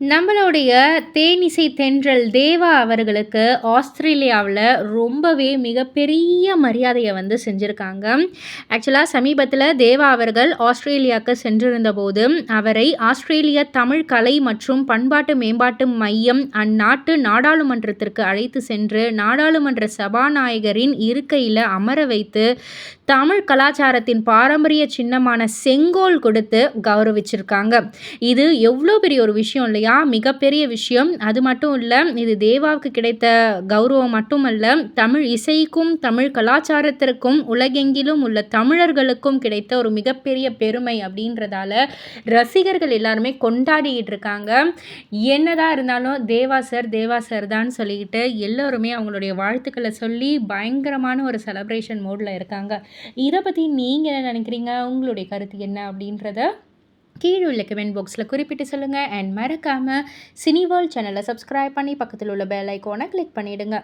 நம்மளுடைய தேனிசை தென்றல் தேவா அவர்களுக்கு ஆஸ்திரேலியாவுல ரொம்பவே மிகப்பெரிய மரியாதைய வந்து செஞ்சிருக்காங்க. ஆக்சுவலா சமீபத்தில தேவா அவர்கள் ஆஸ்திரேலியாவுக்கு சென்றிருந்தபோது, அவரை ஆஸ்திரேலிய தமிழ் கலை மற்றும் பண்பாட்டு மேம்பாட்டு மையம் அந்நாட்டு நாடாளுமன்றத்திற்கு அழைத்து சென்று, நாடாளுமன்ற சபாநாயகரின் இருக்கையில அமர வைத்து, தமிழ் கலாச்சாரத்தின் பாரம்பரிய சின்னமான செங்கோல் கொடுத்து கௌரவிச்சிருக்காங்க. இது எவ்ளோ பெரிய ஒரு விஷயம் இல்லையா? மிகப்பெரிய விஷயம். அது மட்டும் இல்ல, இது தேவாவுக்கு கிடைத்த கௌரவம் மட்டுமல்ல, தமிழ் இசைக்கும், தமிழ் கலாச்சாரத்திற்கும், உலகெங்கிலும் உள்ள தமிழர்களுக்கும் கிடைத்த ஒரு மிகப்பெரிய பெருமை அப்படின்றதால, ரசிகர்கள் எல்லாருமே கொண்டாடிக்கிட்டு இருக்காங்க. என்னதான் இருந்தாலும் தேவா சார் தான் சொல்லிக்கிட்டு எல்லோருமே அவங்களுடைய வாழ்த்துக்கள சொல்லி பயங்கரமான ஒரு செலிப்ரேஷன் மோட்ல இருக்காங்க. இத பத்தி நீங்க என்ன நினைக்கிறீங்க? உங்களுடைய கருத்து என்ன அப்படின்றத கீழ உள்ள கமெண்ட் பாக்ஸ்ல குறிப்பிட்டு சொல்லுங்க. அண்ட் மறக்காம சினி வேர்ல்ட் சேனலை சப்ஸ்கிரைப் பண்ணி பக்கத்தில் உள்ள பெல் ஐகானை கிளிக் பண்ணிடுங்க.